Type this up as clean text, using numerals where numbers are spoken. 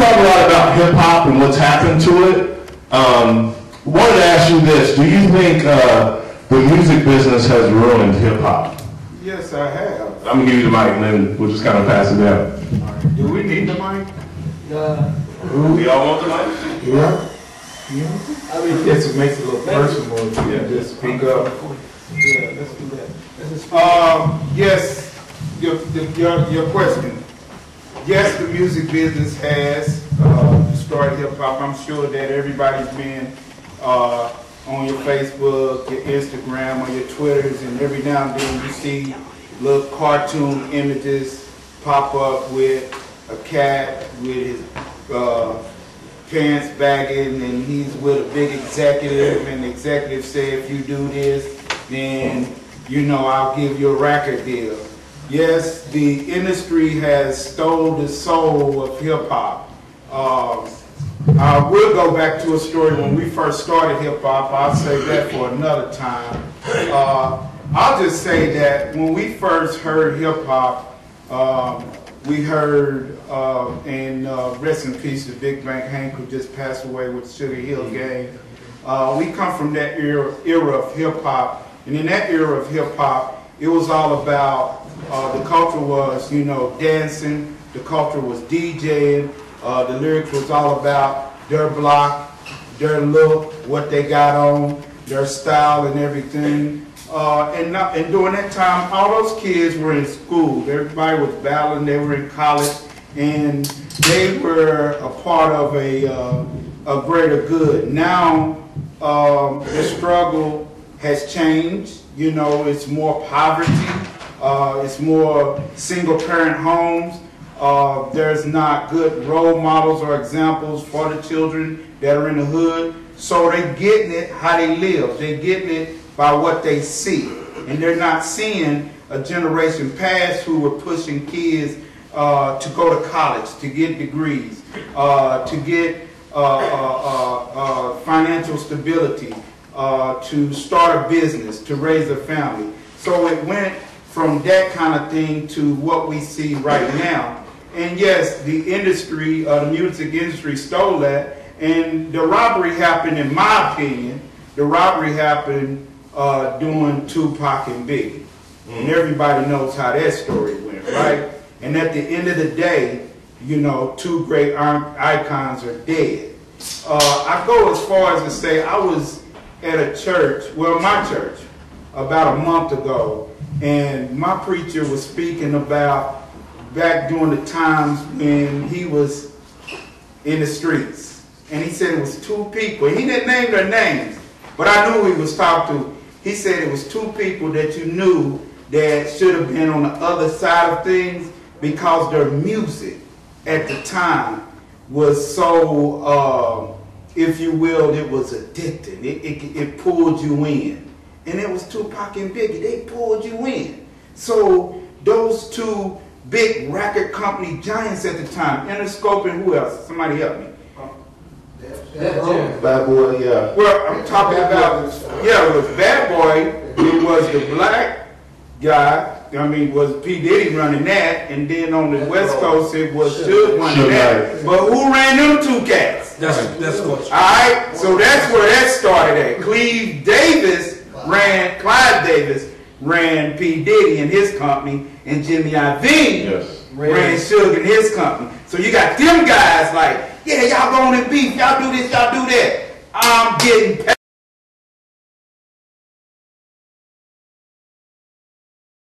talk a lot about hip hop and what's happened to it. Wanted to ask you this: do you think the music business has ruined hip hop? Yes, I have. I'm gonna give you the mic, and then we'll just kind of pass it down. Do we need the mic? We all want the mic? Yeah. I mean, yes, it makes it a little personal if you just speak up. Yeah, let's do that. Yes, your question. Yes, the music business has destroyed hip hop. I'm sure that everybody's been on your Facebook, your Instagram, or your Twitters, and every now and then you see little cartoon images pop up with a cat with his pants bagging, and he's with a big executive, and the executive say, if you do this, then I'll give you a record deal. Yes, the industry has stole the soul of hip hop. I will go back to a story when we first started hip hop. I'll save that for another time. I'll just say that when we first heard hip hop, we heard, and rest in peace to Big Bank Hank, who just passed away with Sugar Hill Gang. We come from that era of hip hop, and in that era of hip hop, it was all about, the culture was, dancing, the culture was DJing, the lyrics was all about their block, their look, what they got on, their style and everything. And during that time, all those kids were in school. Everybody was battling, they were in college, and they were a part of a greater good. Now, the struggle has changed. It's more poverty. It's more single-parent homes. There's not good role models or examples for the children that are in the hood. So they're getting it how they live. They're getting it by what they see. And they're not seeing a generation past who were pushing kids to go to college, to get degrees, to get financial stability, to start a business, to raise a family. So it went from that kind of thing to what we see right now. And yes, the industry, the music industry stole that. And the robbery happened, in my opinion, the robbery happened doing Tupac and Biggie. And everybody knows how that story went, right? And at the end of the day, two great icons are dead. I go as far as to say I was at a church, my church, about a month ago, and my preacher was speaking about back during the times when he was in the streets. And he said it was two people. He didn't name their names, but I knew who he was talking to. He said it was two people that you knew that should have been on the other side of things because their music at the time was so, if you will, it was addicting. It pulled you in. And it was Tupac and Biggie. They pulled you in. So those two big record company giants at the time, Interscope and who else? Somebody help me. Bad Boy, yeah. Well, I'm talking about, it was Bad Boy. It was the black guy. Was P. Diddy running that, and then on the West Coast it was Suge running that. But who ran them two cats? That's what. All right, so that's where that started at. Clyde Davis ran P. Diddy and his company, and Jimmy Iovine ran Suge and his company. So you got them guys like, yeah, y'all go on and beef, y'all do this, y'all do that. I'm getting paid.